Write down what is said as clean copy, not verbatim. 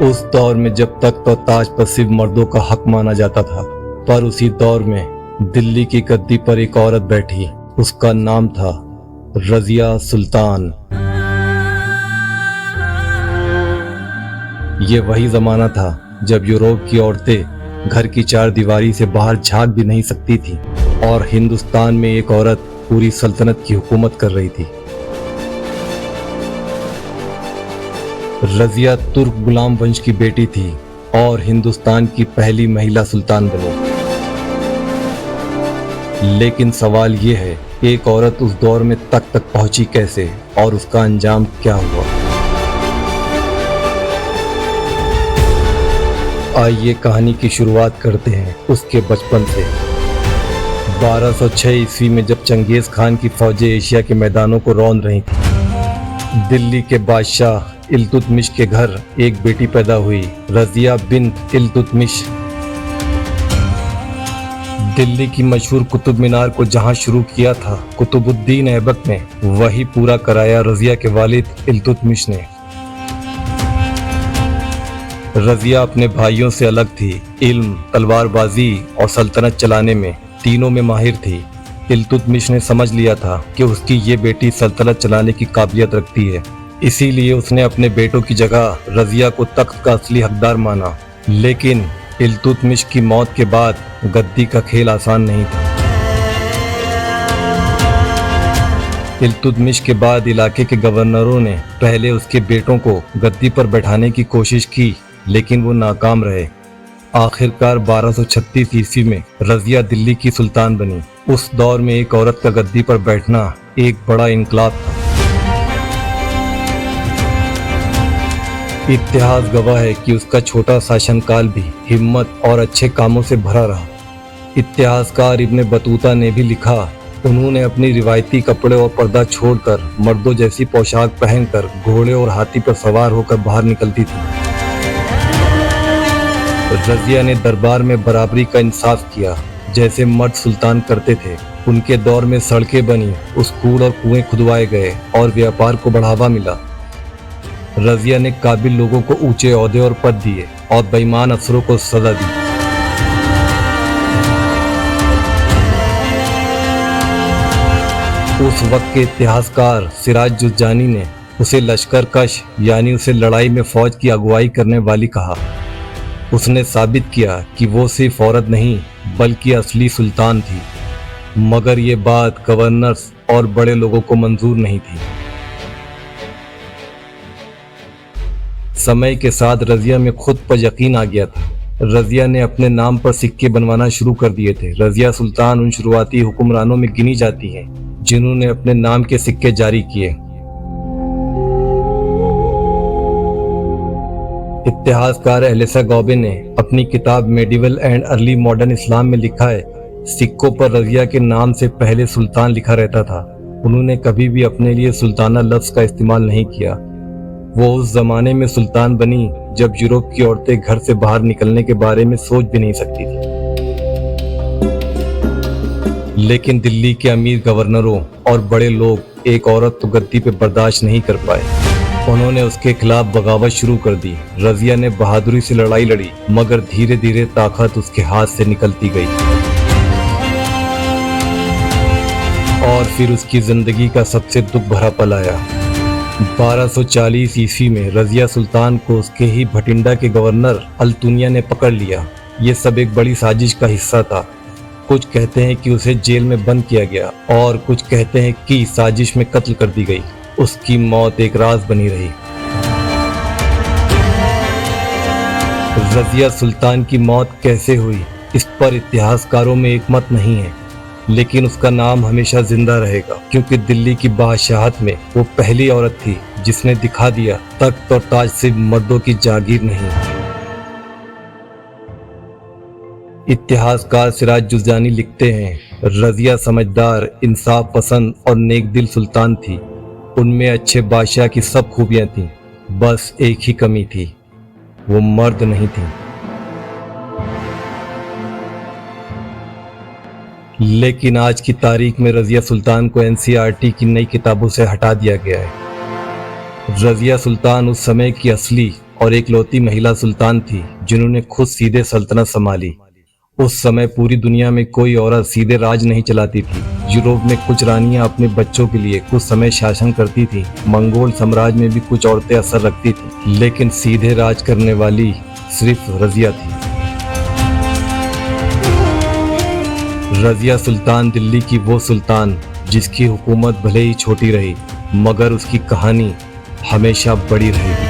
उस दौर में जब तक तो ताज पर सिर्फ मर्दों का हक माना जाता था, पर उसी दौर में दिल्ली की गद्दी पर एक औरत बैठी। उसका नाम था रजिया सुल्तान। ये वही जमाना था जब यूरोप की औरतें घर की चार दीवारी से बाहर झांक भी नहीं सकती थी और हिंदुस्तान में एक औरत पूरी सल्तनत की हुकूमत कर रही थी। रजिया तुर्क गुलाम वंश की बेटी थी और हिंदुस्तान की पहली महिला सुल्तान बनी। लेकिन सवाल ये है, एक औरत उस दौर में तक पहुंची कैसे और उसका अंजाम क्या हुआ? आइए कहानी की शुरुआत करते हैं उसके बचपन से। 1206 ईस्वी में जब चंगेज खान की फौजें एशिया के मैदानों को रौंद रही थी, दिल्ली के बादशाह इल्तुतमिश के घर एक बेटी पैदा हुई, रजिया बिन्त इल्तुतमिश। दिल्ली की मशहूर कुतुब मीनार को जहां शुरू किया था कुतुबुद्दीन ऐबक ने, वही पूरा कराया रजिया के वालिद इल्तुतमिश ने। रजिया अपने भाइयों से अलग थी। इल्म, तलवारबाजी और सल्तनत चलाने में तीनों में माहिर थी। इल्तुतमिश ने समझ लिया था कि उसकी ये बेटी सल्तनत चलाने की काबिलियत रखती है, इसीलिए उसने अपने बेटों की जगह रजिया को तख्त का असली हकदार माना। लेकिन इल्तुतमिश की मौत के बाद गद्दी का खेल आसान नहीं था। इल्तुतमिश के बाद इलाके के गवर्नरों ने पहले उसके बेटों को गद्दी पर बैठाने की कोशिश की, लेकिन वो नाकाम रहे। आखिरकार 1236 ईस्वी में रजिया दिल्ली की सुल्तान बनी। उस दौर में एक औरत का गद्दी पर बैठना एक बड़ा इनकलाब था। इतिहास गवाह है कि उसका छोटा शासनकाल भी हिम्मत और अच्छे कामों से भरा रहा। इतिहासकार इब्ने बतूता ने भी लिखा, उन्होंने अपनी रिवायती कपड़े और पर्दा छोड़कर मर्दों जैसी पोशाक पहनकर घोड़े और हाथी पर सवार होकर बाहर निकलती थी। रजिया ने दरबार में बराबरी का इंसाफ किया, जैसे मर्द सुल्तान करते थे। उनके दौर में सड़कें बनी, स्कूल और कुएं खुदवाए गए और व्यापार को बढ़ावा मिला। रजिया ने काबिल लोगों को ऊंचे ओहदे और पद दिए और बेईमान अफसरों को सजा दी। उस वक्त के इतिहासकार सिराज जुज्जानी ने उसे लश्कर कश यानी उसे लड़ाई में फौज की अगुवाई करने वाली कहा। उसने साबित किया कि वो सिर्फ औरत नहीं बल्कि असली सुल्तान थी, मगर ये बात गवर्नर्स और बड़े लोगों को मंजूर नहीं थी। समय के साथ रजिया में खुद पर यकीन आ गया था। रजिया ने अपने नाम पर सिक्के बनवाना शुरू कर दिए थे। रजिया सुल्तान उन शुरुआती हुक्मरानों में गिनी जाती हैं जिन्होंने अपने नाम के सिक्के जारी किए। इतिहासकार एलिसा गौबे ने अपनी किताब मेडिवल एंड अर्ली मॉडर्न इस्लाम में लिखा है, सिक्कों पर रजिया के नाम से पहले सुल्तान लिखा रहता था। उन्होंने कभी भी अपने लिए सुल्ताना लफ्ज का इस्तेमाल नहीं किया। वो उस जमाने में सुल्तान बनी जब यूरोप की औरतें घर से बाहर निकलने के बारे में सोच भी नहीं सकती थी। लेकिन दिल्ली के अमीर गवर्नरों और बड़े लोग एक औरत तो गद्दी पे बर्दाश्त नहीं कर पाए। उन्होंने उसके खिलाफ बगावत शुरू कर दी। रजिया ने बहादुरी से लड़ाई लड़ी, मगर धीरे धीरे ताकत उसके हाथ से निकलती गई और फिर उसकी जिंदगी का सबसे दुख भरा पल आया। 1240 ईस्वी में रजिया सुल्तान को उसके ही भटिंडा के गवर्नर अल्तुनिया ने पकड़ लिया। ये सब एक बड़ी साजिश का हिस्सा था। कुछ कहते हैं कि उसे जेल में बंद किया गया और कुछ कहते हैं कि साजिश में कत्ल कर दी गई। उसकी मौत एक राज बनी रही। रजिया सुल्तान की मौत कैसे हुई, इस पर इतिहासकारों में एक मत नहीं है, लेकिन उसका नाम हमेशा जिंदा रहेगा क्योंकि दिल्ली की बादशाहत में वो पहली औरत थी जिसने दिखा दिया तख्त और ताज सिर्फ मर्दों की जागीर नहीं। इतिहासकार सिराज जुज्जानी लिखते हैं, रजिया समझदार, इंसाफ पसंद और नेक दिल सुल्तान थी। उनमें अच्छे बादशाह की सब खूबियां थीं, बस एक ही कमी थी, वो मर्द नहीं थी। लेकिन आज की तारीख में रजिया सुल्तान को एनसीईआरटी की नई किताबों से हटा दिया गया है। रजिया सुल्तान उस समय की असली और एकलौती महिला सुल्तान थी जिन्होंने खुद सीधे सल्तनत संभाली। उस समय पूरी दुनिया में कोई औरत सीधे राज नहीं चलाती थी। यूरोप में कुछ रानियां अपने बच्चों के लिए कुछ समय शासन करती थी। मंगोल साम्राज्य में भी कुछ औरतें असर रखती थी, लेकिन सीधे राज करने वाली सिर्फ रजिया थी। रजिया सुल्तान दिल्ली की वो सुल्तान जिसकी हुकूमत भले ही छोटी रही, मगर उसकी कहानी हमेशा बड़ी रहेगी।